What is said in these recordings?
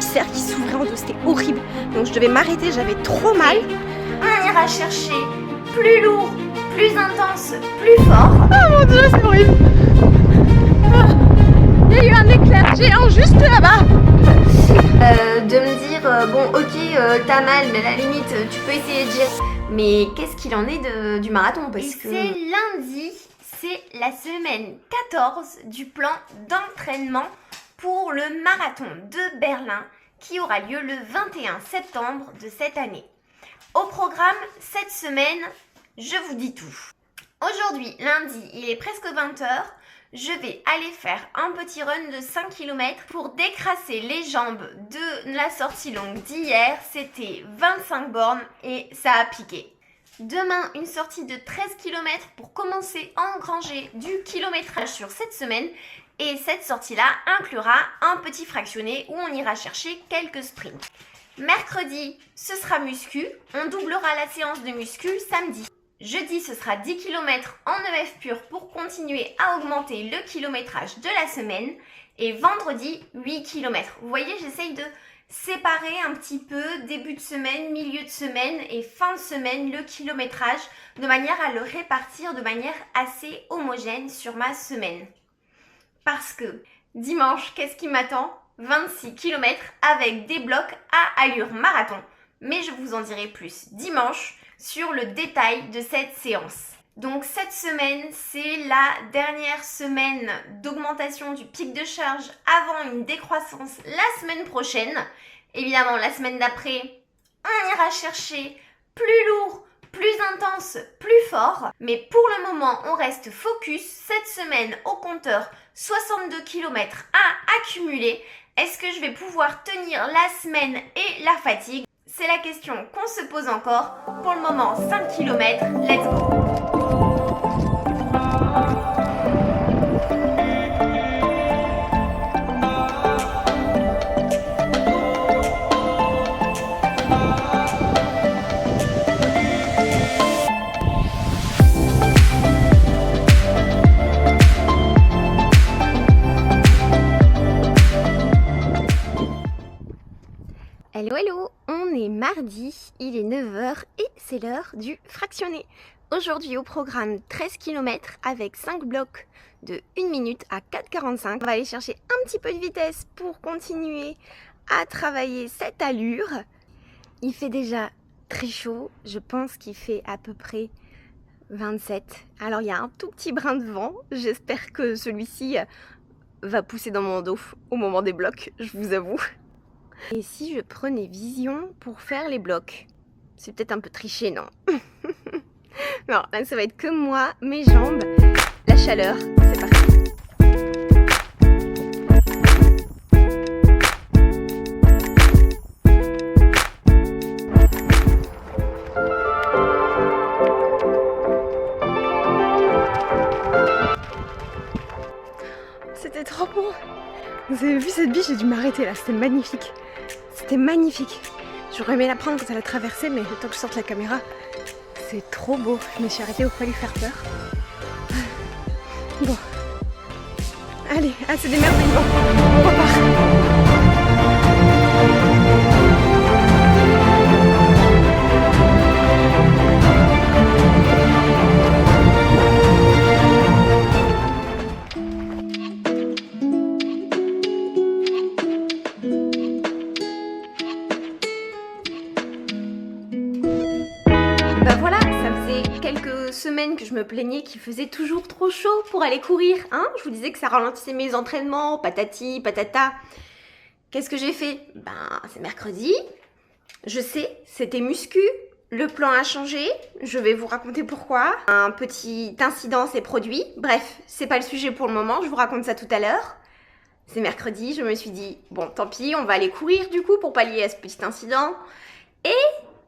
cerf qui s'ouvrait en deux, c'était horrible. Donc je devais m'arrêter, j'avais trop mal. On ira chercher plus lourd, plus intense, plus fort. Oh mon dieu, c'est horrible. Il y a eu un éclair géant juste là-bas. De me dire, bon ok, t'as mal, mais à la limite, tu peux essayer de gérer. Mais qu'est-ce qu'il en est du marathon parce que c'est lundi, c'est la semaine 14 du plan d'entraînement pour le marathon de Berlin qui aura lieu le 21 septembre de cette année. Au programme, cette semaine, je vous dis tout. Aujourd'hui, lundi, il est presque 20h. Je vais aller faire un petit run de 5 km pour décrasser les jambes de la sortie longue d'hier. C'était 25 bornes et ça a piqué. Demain, une sortie de 13 km pour commencer à engranger du kilométrage sur cette semaine. Et cette sortie-là inclura un petit fractionné où on ira chercher quelques sprints. Mercredi, ce sera muscu. On doublera la séance de muscu samedi. Jeudi, ce sera 10 km en EF pur pour continuer à augmenter le kilométrage de la semaine. Et vendredi, 8 km. Vous voyez, j'essaye de séparer un petit peu début de semaine, milieu de semaine et fin de semaine le kilométrage de manière à le répartir de manière assez homogène sur ma semaine. Parce que dimanche, qu'est-ce qui m'attend ? 26 km avec des blocs à allure marathon. Mais je vous en dirai plus dimanche sur le détail de cette séance. Donc cette semaine, c'est la dernière semaine d'augmentation du pic de charge avant une décroissance la semaine prochaine. Évidemment, la semaine d'après, on ira chercher plus lourd, plus intense, plus fort. Mais pour le moment, on reste focus. Cette semaine, au compteur, 62 km à accumuler. Est-ce que je vais pouvoir tenir la semaine et la fatigue ? C'est la question qu'on se pose encore. Pour le moment, 5 km, let's go! Hello hello, on est mardi, il est 9h et c'est l'heure du fractionné. Aujourd'hui au programme 13 km avec 5 blocs de 1 minute à 4,45. On va aller chercher un petit peu de vitesse pour continuer à travailler cette allure. Il fait déjà très chaud, je pense qu'il fait à peu près 27. Alors il y a un tout petit brin de vent, j'espère que celui-ci va pousser dans mon dos au moment des blocs, je vous avoue. Et si je prenais vision pour faire les blocs? C'est peut-être un peu triché, non? Non, là ça va être que moi, mes jambes, la chaleur, c'est parti. C'était trop beau! Vous avez vu cette biche, j'ai dû m'arrêter là, c'était magnifique. C'était magnifique. J'aurais aimé la prendre quand elle a traversé, mais le temps que je sorte la caméra, c'est trop beau. Je me suis arrêtée pour pas lui faire peur. Bon. Allez, c'est des merveillements. On repart. Voilà, ça faisait quelques semaines que je me plaignais qu'il faisait toujours trop chaud pour aller courir, hein. Je vous disais que ça ralentissait mes entraînements, patati, patata. Qu'est-ce que j'ai fait? C'est mercredi, je sais, c'était muscu, le plan a changé, je vais vous raconter pourquoi. Un petit incident s'est produit, bref, c'est pas le sujet pour le moment, je vous raconte ça tout à l'heure. C'est mercredi, je me suis dit, bon, tant pis, on va aller courir du coup pour pallier à ce petit incident. Et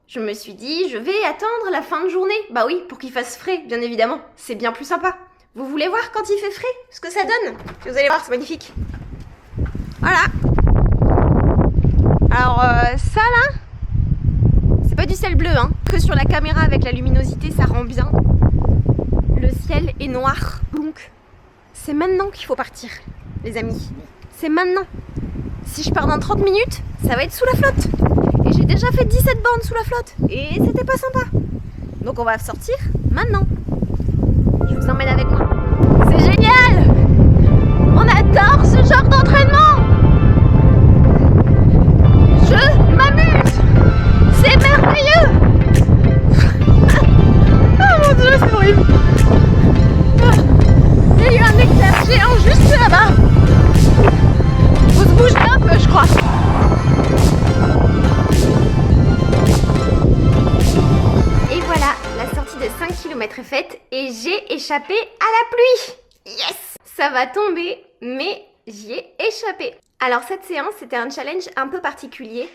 je me suis dit, je vais attendre la fin de journée. Bah oui, pour qu'il fasse frais, bien évidemment. C'est bien plus sympa. Vous voulez voir quand il fait frais, ce que ça donne? Vous allez voir, c'est magnifique. Voilà. Alors, ça là, c'est pas du ciel bleu, hein. Que sur la caméra avec la luminosité, ça rend bien. Le ciel est noir. Donc, c'est maintenant qu'il faut partir, les amis. C'est maintenant. Si je pars dans 30 minutes, ça va être sous la flotte. Et j'ai déjà fait 17 bornes sous la flotte. Et c'était pas sympa. Donc on va sortir maintenant. Je vous emmène avec moi. C'est génial! On adore ce genre d'entraînement! Je m'amuse! C'est merveilleux! Oh mon dieu, c'est horrible! Il y a eu un éclair géant juste là-bas! Faut se bouger un peu, je crois! Et voilà, la sortie de 5 km est faite et j'ai échappé à la pluie! Yes! Ça va tomber, mais j'y ai échappé. Alors cette séance, c'était un challenge un peu particulier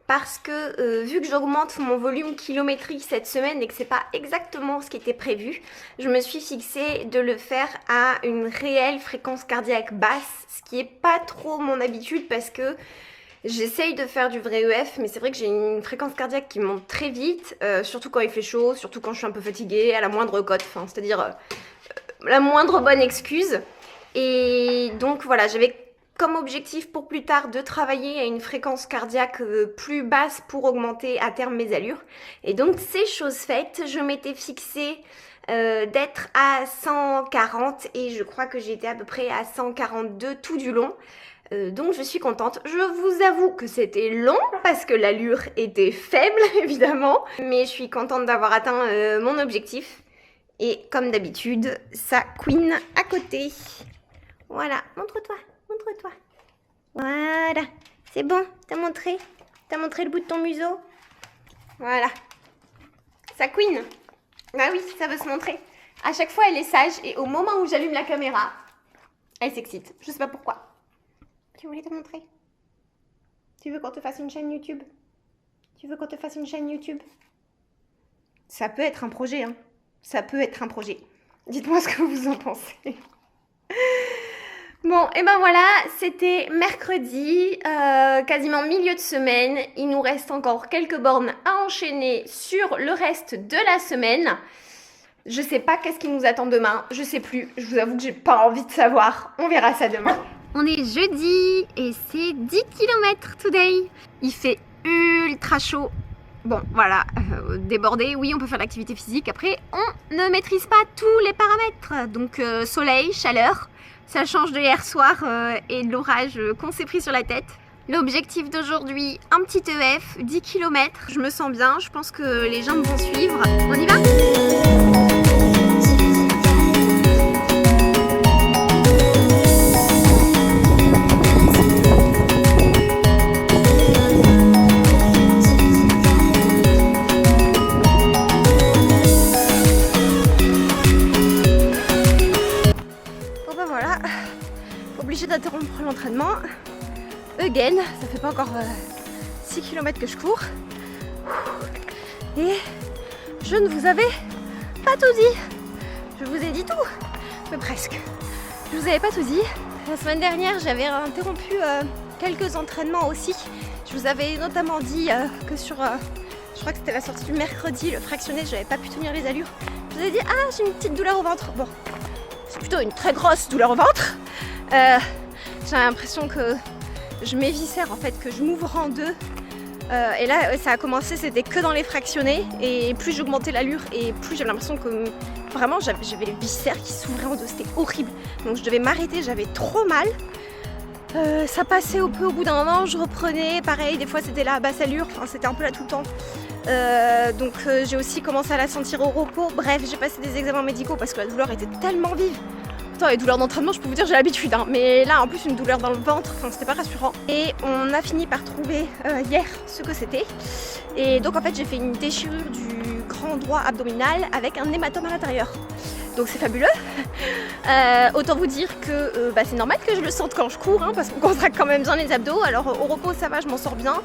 parce que vu que j'augmente mon volume kilométrique cette semaine et que c'est pas exactement ce qui était prévu, je me suis fixée de le faire à une réelle fréquence cardiaque basse, ce qui est pas trop mon habitude parce que j'essaye de faire du vrai EF, mais c'est vrai que j'ai une fréquence cardiaque qui monte très vite, surtout quand il fait chaud, surtout quand je suis un peu fatiguée, à la moindre cote, enfin, c'est-à-dire la moindre bonne excuse. Et donc voilà, j'avais comme objectif pour plus tard de travailler à une fréquence cardiaque plus basse pour augmenter à terme mes allures. Et donc c'est chose faite, je m'étais fixée d'être à 140 et je crois que j'étais à peu près à 142 tout du long. Donc je suis contente. Je vous avoue que c'était long parce que l'allure était faible évidemment, mais je suis contente d'avoir atteint mon objectif. Et comme d'habitude, ça queen à côté. Voilà, montre-toi, montre-toi. Voilà, c'est bon, t'as montré le bout de ton museau. Voilà, ça queen. Bah oui, ça veut se montrer. À chaque fois, elle est sage et au moment où j'allume la caméra, elle s'excite. Je sais pas pourquoi. Tu voulais te montrer? Tu veux qu'on te fasse une chaîne YouTube? Tu veux qu'on te fasse une chaîne YouTube? Ça peut être un projet, hein. Ça peut être un projet. Dites-moi ce que vous en pensez. Bon, et ben voilà, c'était mercredi, quasiment milieu de semaine. Il nous reste encore quelques bornes à enchaîner sur le reste de la semaine. Je sais pas qu'est-ce qui nous attend demain, je sais plus. Je vous avoue que j'ai pas envie de savoir. On verra ça demain. On est jeudi et c'est 10 km today. Il fait ultra chaud. Bon, voilà, débordé, oui, on peut faire l'activité physique. Après, on ne maîtrise pas tous les paramètres. Donc, soleil, chaleur, ça change de hier soir et de l'orage qu'on s'est pris sur la tête. L'objectif d'aujourd'hui, un petit EF, 10 km. Je me sens bien, je pense que les jambes vont suivre. On y va ? D'interrompre l'entraînement again, ça fait pas encore 6 km que je cours et je ne vous avais pas tout dit. Je vous ai dit tout, mais presque. Je vous avais pas tout dit. La semaine dernière j'avais interrompu quelques entraînements aussi. Je vous avais notamment dit que sur je crois que c'était la sortie du mercredi, le fractionné, j'avais pas pu tenir les allures. Je vous ai dit j'ai une petite douleur au ventre. Bon, c'est plutôt une très grosse douleur au ventre. J'ai l'impression que je m'éviscère en fait, que je m'ouvre en deux. Et là, ça a commencé, c'était que dans les fractionnés. Et plus j'augmentais l'allure et plus j'avais l'impression que vraiment j'avais les viscères qui s'ouvraient en deux. C'était horrible. Donc je devais m'arrêter, j'avais trop mal. Ça passait au bout d'un moment, je reprenais. Pareil, des fois c'était là à basse allure, enfin c'était un peu là tout le temps. Donc j'ai aussi commencé à la sentir au repos. Bref, j'ai passé des examens médicaux parce que la douleur était tellement vive. Attends, les douleurs d'entraînement, je peux vous dire, j'ai l'habitude, hein. Mais là, en plus, une douleur dans le ventre, enfin, c'était pas rassurant. Et on a fini par trouver hier ce que c'était. Et donc, en fait, j'ai fait une déchirure du grand droit abdominal avec un hématome à l'intérieur. Donc, c'est fabuleux. Autant vous dire que c'est normal que je le sente quand je cours, hein, parce qu'on contracte quand même bien les abdos. Alors, au repos, ça va, je m'en sors bien.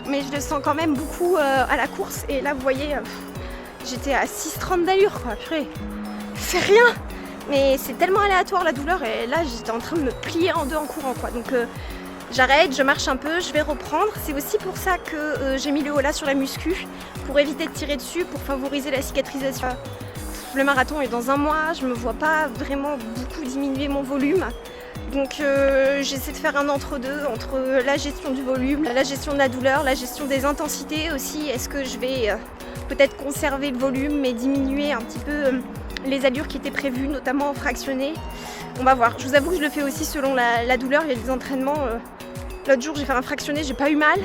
Mais je le sens quand même beaucoup à la course. Et là, vous voyez, j'étais à 6,30 d'allure, quoi. Purée, c'est rien. Mais c'est tellement aléatoire la douleur et là j'étais en train de me plier en deux en courant quoi. Donc j'arrête, je marche un peu, je vais reprendre. C'est aussi pour ça que j'ai mis le haut là sur la muscu, pour éviter de tirer dessus, pour favoriser la cicatrisation. Le marathon est dans un mois, je me vois pas vraiment beaucoup diminuer mon volume. Donc j'essaie de faire un entre-deux entre la gestion du volume, la gestion de la douleur, la gestion des intensités aussi. Est-ce que je vais peut-être conserver le volume mais diminuer un petit peu les allures qui étaient prévues, notamment en fractionné. On va voir. Je vous avoue que je le fais aussi selon la douleur. Il y a des entraînements. L'autre jour j'ai fait un fractionné, j'ai pas eu mal.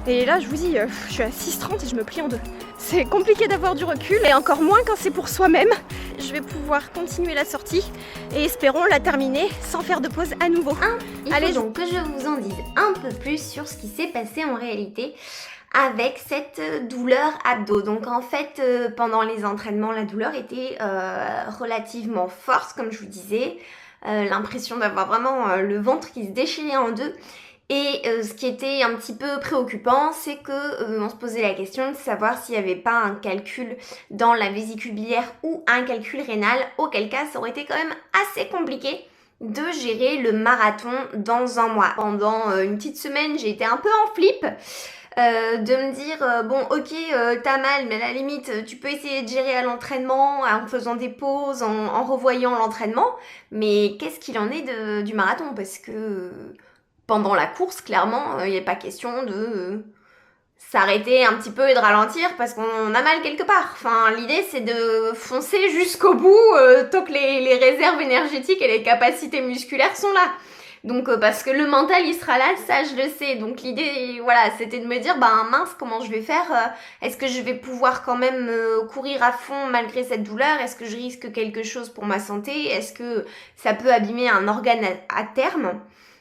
Et là je vous dis, je suis à 6,30 et je me plie en deux. C'est compliqué d'avoir du recul et encore moins quand c'est pour soi-même. Je vais pouvoir continuer la sortie et espérons la terminer sans faire de pause à nouveau. Il faut donc que je vous en dise un peu plus sur ce qui s'est passé en réalité avec cette douleur abdos. Donc en fait, pendant les entraînements, la douleur était relativement forte, comme je vous disais. L'impression d'avoir vraiment le ventre qui se déchirait en deux. Et ce qui était un petit peu préoccupant, c'est que on se posait la question de savoir s'il n'y avait pas un calcul dans la vésicule biliaire ou un calcul rénal, auquel cas ça aurait été quand même assez compliqué de gérer le marathon dans un mois. Pendant une petite semaine, j'ai été un peu en flip. De me dire bon ok t'as mal mais à la limite tu peux essayer de gérer à l'entraînement en faisant des pauses, en revoyant l'entraînement, mais qu'est-ce qu'il en est du marathon, parce que pendant la course clairement il n'est pas question de s'arrêter un petit peu et de ralentir parce qu'on a mal quelque part. Enfin l'idée c'est de foncer jusqu'au bout tant que les réserves énergétiques et les capacités musculaires sont là. Donc parce que le mental il sera là, ça je le sais. Donc l'idée voilà c'était de me dire bah mince comment je vais faire, est-ce que je vais pouvoir quand même courir à fond malgré cette douleur, est-ce que je risque quelque chose pour ma santé, est-ce que ça peut abîmer un organe à terme.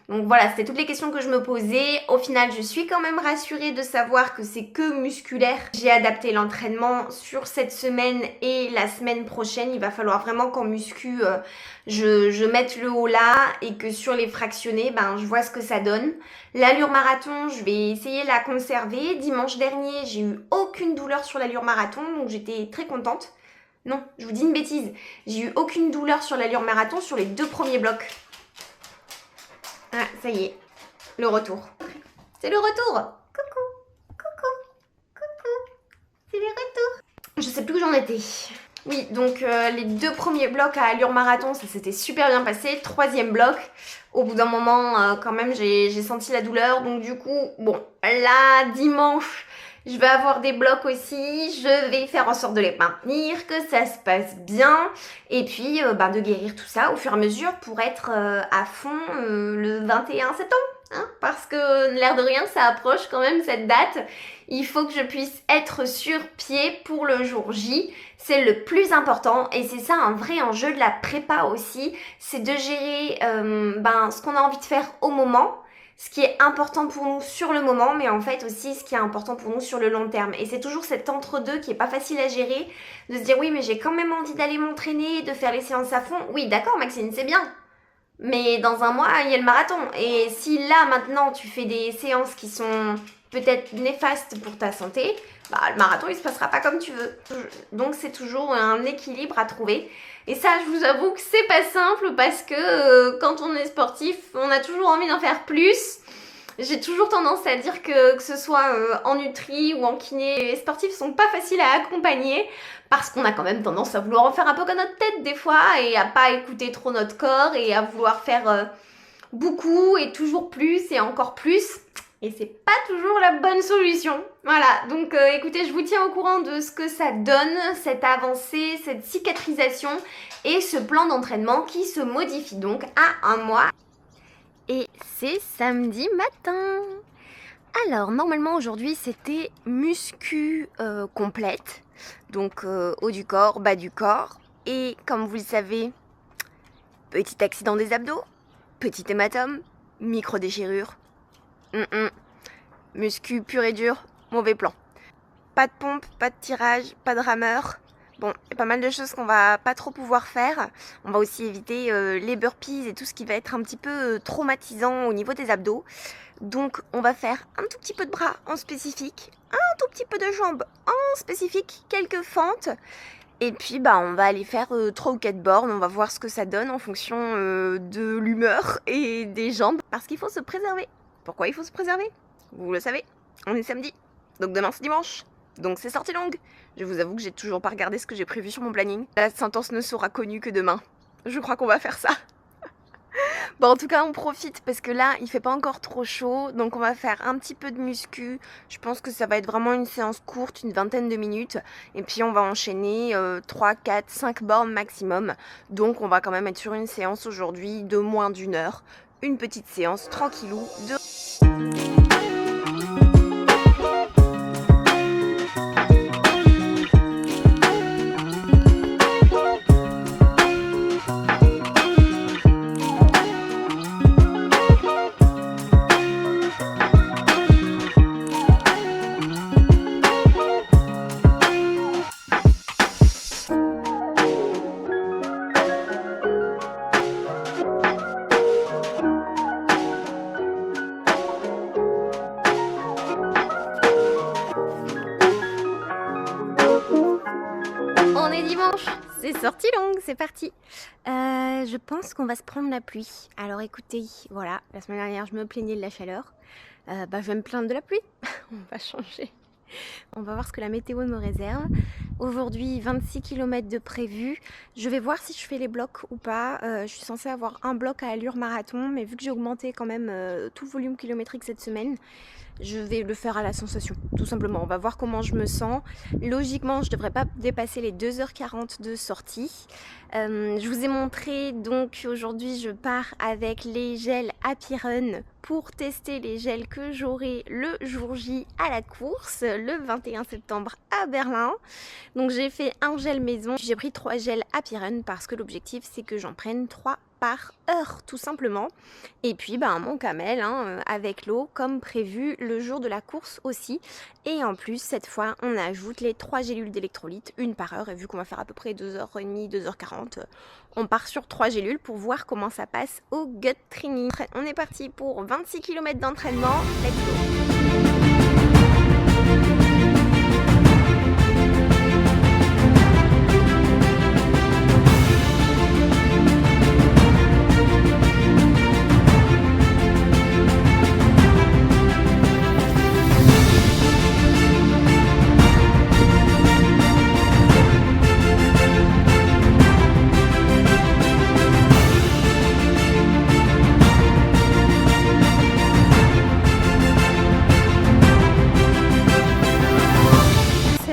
Donc voilà, c'était toutes les questions que je me posais. Au final, je suis quand même rassurée de savoir que c'est que musculaire. J'ai adapté l'entraînement sur cette semaine et la semaine prochaine. Il va falloir vraiment qu'en muscu, je mette le haut là et que sur les fractionnés, je vois ce que ça donne. L'allure marathon, je vais essayer de la conserver. Dimanche dernier, j'ai eu aucune douleur sur l'allure marathon, donc j'étais très contente. Non, je vous dis une bêtise. J'ai eu aucune douleur sur l'allure marathon sur les 2 premiers blocs. Ah, ça y est, le retour. C'est le retour. Coucou, c'est le retour. Je sais plus où j'en étais. Oui, donc les 2 premiers blocs à allure marathon, ça s'était super bien passé. 3e bloc, au bout d'un moment, quand même, j'ai senti la douleur. Donc du coup, bon, là, dimanche, je vais avoir des blocs aussi, je vais faire en sorte de les maintenir, que ça se passe bien, et puis de guérir tout ça au fur et à mesure pour être à fond le 21 septembre. Hein, parce que l'air de rien, ça approche quand même cette date. Il faut que je puisse être sur pied pour le jour J. C'est le plus important et c'est ça un vrai enjeu de la prépa aussi. C'est de gérer ce qu'on a envie de faire au moment, ce qui est important pour nous sur le moment, mais en fait aussi ce qui est important pour nous sur le long terme. Et c'est toujours cet entre-deux qui est pas facile à gérer, de se dire oui mais j'ai quand même envie d'aller m'entraîner, de faire les séances à fond. Oui d'accord Maxine, c'est bien. Mais dans un mois, il y a le marathon. Et si là, maintenant, tu fais des séances qui sont peut-être néfastes pour ta santé, le marathon, il se passera pas comme tu veux. Donc, c'est toujours un équilibre à trouver. Et ça, je vous avoue que c'est pas simple parce que quand on est sportif, on a toujours envie d'en faire plus. J'ai toujours tendance à dire que ce soit en nutri ou en kiné, les sportifs sont pas faciles à accompagner parce qu'on a quand même tendance à vouloir en faire un peu comme notre tête des fois et à pas écouter trop notre corps et à vouloir faire beaucoup et toujours plus et encore plus. Et c'est pas toujours la bonne solution. Voilà, donc écoutez, je vous tiens au courant de ce que ça donne, cette avancée, cette cicatrisation et ce plan d'entraînement qui se modifie donc à un mois. Et c'est samedi matin. Alors normalement aujourd'hui c'était muscu complète, donc haut du corps, bas du corps, et comme vous le savez, petit accident des abdos, petit hématome, micro déchirure, muscu pur et dur, mauvais plan. Pas de pompe, pas de tirage, pas de rameur. Bon, il y a pas mal de choses qu'on va pas trop pouvoir faire. On va aussi éviter les burpees et tout ce qui va être un petit peu traumatisant au niveau des abdos. Donc on va faire un tout petit peu de bras en spécifique, un tout petit peu de jambes en spécifique, quelques fentes. Et puis on va aller faire 3 ou 4 bornes, on va voir ce que ça donne en fonction de l'humeur et des jambes. Parce qu'il faut se préserver. Pourquoi il faut se préserver? Vous le savez, on est samedi, donc demain c'est dimanche. Donc c'est sortie longue. Je vous avoue que j'ai toujours pas regardé ce que j'ai prévu sur mon planning. La sentence ne sera connue que demain. Je crois qu'on va faire ça. Bon, en tout cas, on profite parce que là, il fait pas encore trop chaud. Donc, on va faire un petit peu de muscu. Je pense que ça va être vraiment une séance courte, une vingtaine de minutes. Et puis, on va enchaîner 3, 4, 5 bornes maximum. Donc, on va quand même être sur une séance aujourd'hui de moins d'une heure. Une petite séance tranquillou de... On est dimanche, c'est sorti longue, c'est parti. Je pense qu'on va se prendre la pluie. Alors écoutez, voilà, la semaine dernière je me plaignais de la chaleur. Je vais me plaindre de la pluie. On va changer. On va voir ce que la météo me réserve. Aujourd'hui, 26 km de prévu. Je vais voir si je fais les blocs ou pas. Je suis censée avoir un bloc à allure marathon, mais vu que j'ai augmenté quand même tout le volume kilométrique cette semaine, je vais le faire à la sensation, tout simplement. On va voir comment je me sens. Logiquement, je ne devrais pas dépasser les 2h40 de sortie. Je vous ai montré, donc aujourd'hui, je pars avec les gels Happy Run pour tester les gels que j'aurai le jour J à la course, le 21 septembre à Berlin. Donc j'ai fait un gel maison, j'ai pris 3 gels Happy Run parce que l'objectif c'est que j'en prenne 3 par heure tout simplement. Et puis mon camel avec l'eau comme prévu le jour de la course aussi. Et en plus cette fois on ajoute les 3 gélules d'électrolytes, une par heure. Et vu qu'on va faire à peu près 2h30, 2h40, on part sur 3 gélules pour voir comment ça passe au gut training. On est parti pour 26 km d'entraînement. Let's go!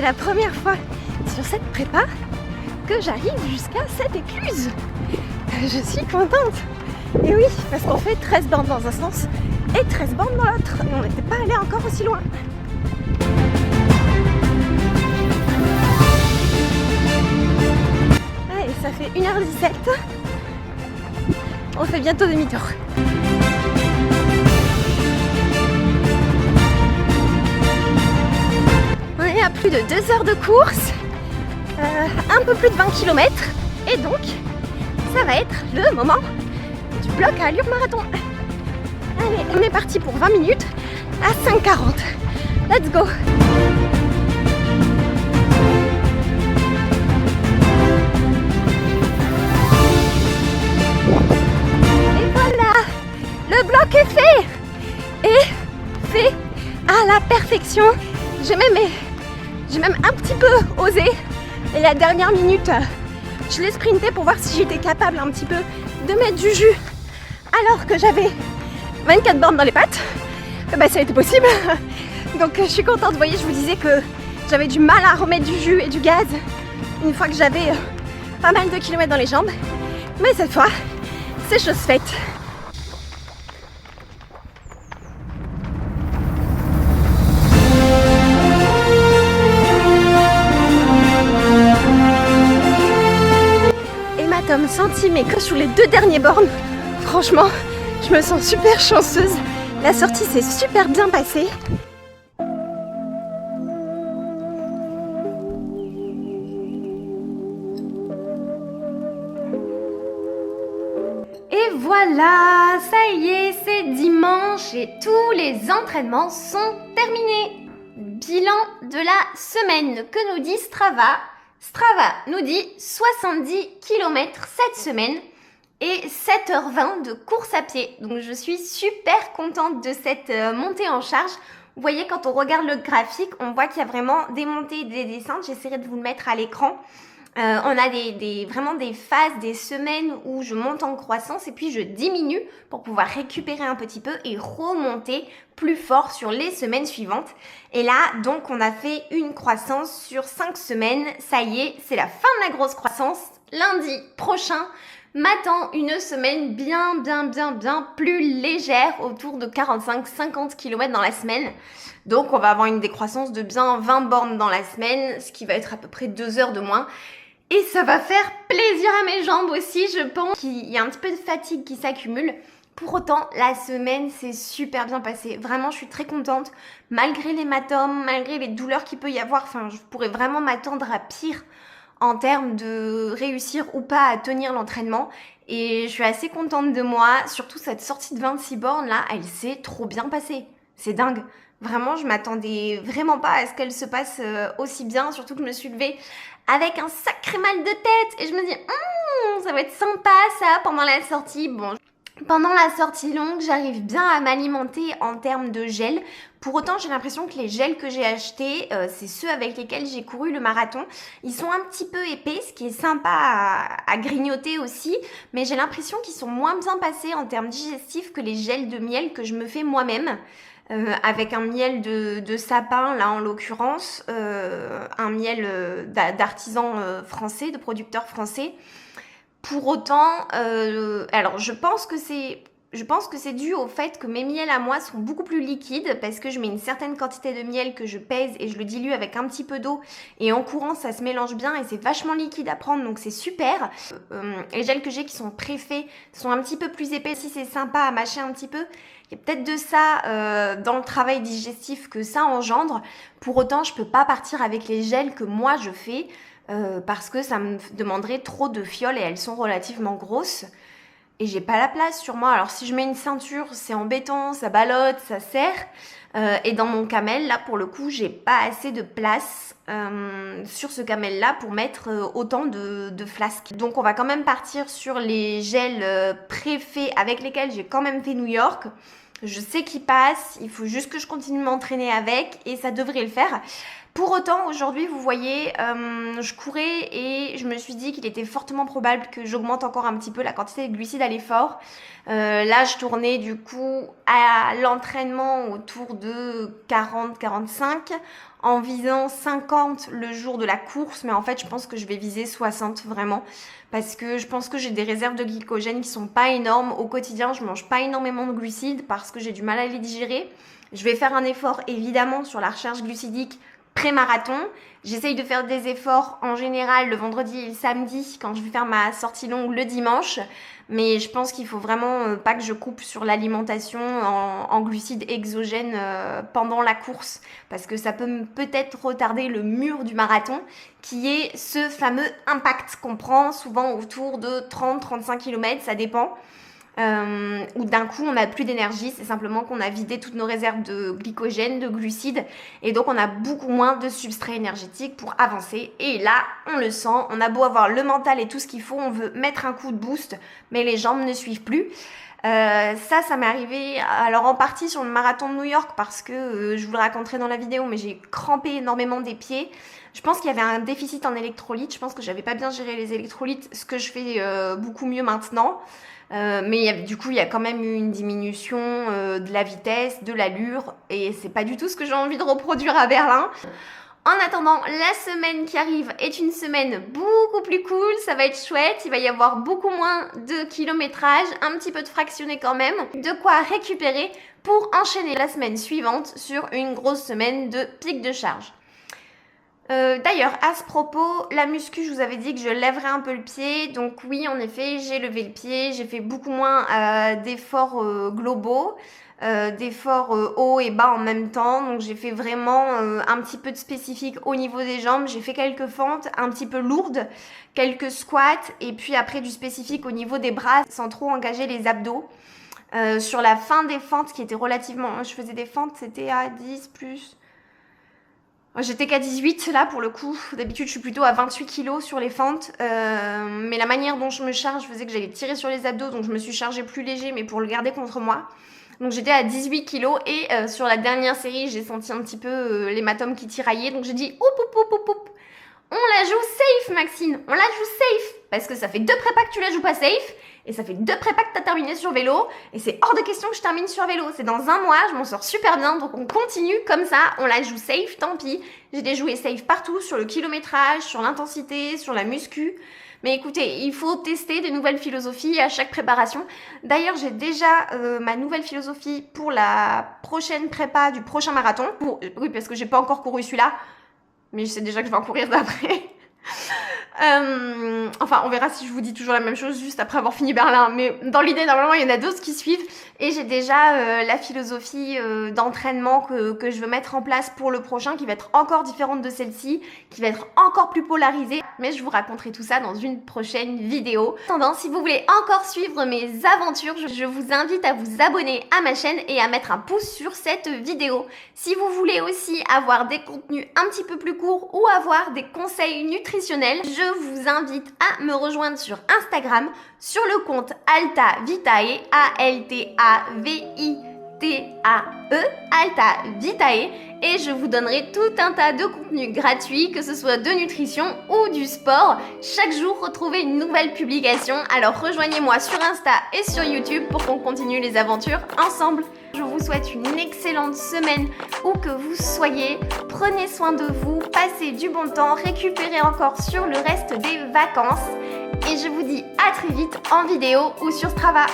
La première fois sur cette prépa que j'arrive jusqu'à cette écluse. Je suis contente. Et oui, parce qu'on fait 13 bornes dans un sens et 13 bornes dans l'autre. Et on n'était pas allé encore aussi loin. Allez, ça fait 1h17. On fait bientôt demi-tour. À plus de 2 heures de course, un peu plus de 20 km, et donc ça va être le moment du bloc à allure marathon. Allez, on est parti pour 20 minutes à 5h40. Let's go! Et voilà, le bloc est fait, et fait à la perfection. J'ai même un petit peu osé, et la dernière minute je l'ai sprinté pour voir si j'étais capable un petit peu de mettre du jus alors que j'avais 24 bornes dans les pattes. Ça a été possible. Donc je suis contente. Vous voyez, je vous disais que j'avais du mal à remettre du jus et du gaz une fois que j'avais pas mal de kilomètres dans les jambes, mais cette fois c'est chose faite. Mais que sur les 2 dernières bornes, franchement, je me sens super chanceuse. La sortie s'est super bien passée. Et voilà, ça y est, c'est dimanche et tous les entraînements sont terminés. Bilan de la semaine que nous dit Strava. Strava nous dit 70 km cette semaine et 7h20 de course à pied. Donc je suis super contente de cette montée en charge. Vous voyez, quand on regarde le graphique, on voit qu'il y a vraiment des montées et des descentes. J'essaierai de vous le mettre à l'écran. On a vraiment des phases, des semaines où je monte en croissance et puis je diminue pour pouvoir récupérer un petit peu et remonter plus fort sur les semaines suivantes. Et là, donc, on a fait une croissance sur 5 semaines. Ça y est, c'est la fin de la grosse croissance. Lundi prochain m'attend une semaine bien plus légère, autour de 45-50 km dans la semaine. Donc, on va avoir une décroissance de bien 20 bornes dans la semaine, ce qui va être à peu près 2 heures de moins. Et ça va faire plaisir à mes jambes aussi, je pense. Il y a un petit peu de fatigue qui s'accumule. Pour autant, la semaine s'est super bien passée. Vraiment, je suis très contente. Malgré l'hématome, malgré les douleurs qu'il peut y avoir, enfin, je pourrais vraiment m'attendre à pire en termes de réussir ou pas à tenir l'entraînement. Et je suis assez contente de moi. Surtout cette sortie de 26 bornes là, elle s'est trop bien passée. C'est dingue. Vraiment, je m'attendais vraiment pas à ce qu'elle se passe aussi bien. Surtout que je me suis levée avec un sacré mal de tête. Et je me dis, ça va être sympa ça pendant la sortie. Bon, pendant la sortie longue, j'arrive bien à m'alimenter en termes de gel. Pour autant, j'ai l'impression que les gels que j'ai achetés, c'est ceux avec lesquels j'ai couru le marathon. Ils sont un petit peu épais, ce qui est sympa à grignoter aussi. Mais j'ai l'impression qu'ils sont moins bien passés en termes digestifs que les gels de miel que je me fais moi-même. Avec un miel de sapin, là en l'occurrence, un miel d'artisan français, de producteur français. Pour autant, alors je pense que c'est dû au fait que mes miels à moi sont beaucoup plus liquides parce que je mets une certaine quantité de miel que je pèse et je le dilue avec un petit peu d'eau et en courant ça se mélange bien et c'est vachement liquide à prendre donc c'est super. Les gels que j'ai qui sont préfaits sont un petit peu plus épais si c'est sympa à mâcher un petit peu. Il y a peut-être de ça dans le travail digestif que ça engendre. Pour autant, je peux pas partir avec les gels que moi je fais parce que ça me demanderait trop de fioles et elles sont relativement grosses. Et j'ai pas la place sur moi. Alors si je mets une ceinture, c'est embêtant, ça ballotte, ça serre. Et dans mon camel, là pour le coup, j'ai pas assez de place sur ce camel là pour mettre autant de flasques. Donc on va quand même partir sur les gels préfaits avec lesquels j'ai quand même fait New York. Je sais qu'ils passent, il faut juste que je continue de m'entraîner avec et ça devrait le faire. Pour autant, aujourd'hui, vous voyez, je courais et je me suis dit qu'il était fortement probable que j'augmente encore un petit peu la quantité de glucides à l'effort. Là, je tournais du coup à l'entraînement autour de 40-45 en visant 50 le jour de la course. Mais en fait, je pense que je vais viser 60 vraiment parce que je pense que j'ai des réserves de glycogène qui sont pas énormes. Au quotidien, je mange pas énormément de glucides parce que j'ai du mal à les digérer. Je vais faire un effort évidemment sur la recharge glucidique pré-marathon. J'essaye de faire des efforts en général le vendredi et le samedi quand je vais faire ma sortie longue le dimanche. Mais je pense qu'il faut vraiment pas que je coupe sur l'alimentation en glucides exogènes pendant la course. Parce que ça peut peut-être retarder le mur du marathon qui est ce fameux impact qu'on prend souvent autour de 30-35 km, ça dépend. Où d'un coup on n'a plus d'énergie, c'est simplement qu'on a vidé toutes nos réserves de glycogène, de glucides et donc on a beaucoup moins de substrat énergétique pour avancer et là on le sent, on a beau avoir le mental et tout ce qu'il faut, on veut mettre un coup de boost mais les jambes ne suivent plus. Ça m'est arrivé alors en partie sur le marathon de New York parce que je vous le raconterai dans la vidéo mais j'ai crampé énormément des pieds. Je pense qu'il y avait un déficit en électrolytes, je pense que j'avais pas bien géré les électrolytes, ce que je fais beaucoup mieux maintenant. Mais du coup il y a quand même eu une diminution de la vitesse, de l'allure et c'est pas du tout ce que j'ai envie de reproduire à Berlin. En attendant, la semaine qui arrive est une semaine beaucoup plus cool, ça va être chouette, il va y avoir beaucoup moins de kilométrage, un petit peu de fractionné quand même, de quoi récupérer pour enchaîner la semaine suivante sur une grosse semaine de pic de charge. D'ailleurs, à ce propos, la muscu, je vous avais dit que je lèverais un peu le pied. Donc oui, en effet, j'ai levé le pied. J'ai fait beaucoup moins d'efforts globaux, d'efforts haut et bas en même temps. Donc j'ai fait vraiment un petit peu de spécifique au niveau des jambes. J'ai fait quelques fentes un petit peu lourdes, quelques squats et puis après du spécifique au niveau des bras sans trop engager les abdos. Sur la fin des fentes qui étaient relativement... Je faisais des fentes, c'était à 10 plus... J'étais qu'à 18 là pour le coup, d'habitude je suis plutôt à 28 kg sur les fentes, mais la manière dont je me charge faisait que j'allais tirer sur les abdos, donc je me suis chargée plus léger mais pour le garder contre moi. Donc j'étais à 18 kg et sur la dernière série j'ai senti un petit peu l'hématome qui tiraillait, donc j'ai dit oup oup oup oup oup. On la joue safe, Maxine. On la joue safe. Parce que ça fait 2 prépas que tu la joues pas safe. Et ça fait 2 prépas que t'as terminé sur vélo. Et c'est hors de question que je termine sur vélo. C'est dans 1 mois, je m'en sors super bien. Donc on continue comme ça. On la joue safe, tant pis. J'ai des jouets safe partout. Sur le kilométrage, sur l'intensité, sur la muscu. Mais écoutez, il faut tester des nouvelles philosophies à chaque préparation. D'ailleurs, j'ai déjà ma nouvelle philosophie pour la prochaine prépa du prochain marathon. Oui, parce que j'ai pas encore couru celui-là. Mais je sais déjà que je vais en courir d'après. Enfin, on verra si je vous dis toujours la même chose juste après avoir fini Berlin. Mais dans l'idée, normalement, il y en a d'autres qui suivent. Et j'ai déjà la philosophie d'entraînement que je veux mettre en place pour le prochain, qui va être encore différente de celle-ci, qui va être encore plus polarisée. Mais je vous raconterai tout ça dans une prochaine vidéo. En attendant, si vous voulez encore suivre mes aventures, je vous invite à vous abonner à ma chaîne et à mettre un pouce sur cette vidéo. Si vous voulez aussi avoir des contenus un petit peu plus courts ou avoir des conseils nutritionnels, je vous invite à me rejoindre sur Instagram sur le compte Alta Vitae, A-L-T-A-V-I-T-A-E, Alta Vitae, et je vous donnerai tout un tas de contenus gratuits, que ce soit de nutrition ou du sport. Chaque jour, retrouvez une nouvelle publication. Alors rejoignez-moi sur Insta et sur YouTube pour qu'on continue les aventures ensemble. Je vous souhaite une excellente semaine où que vous soyez. Prenez soin de vous, passez du bon temps, récupérez encore sur le reste des vacances. Et je vous dis à très vite en vidéo ou sur Strava.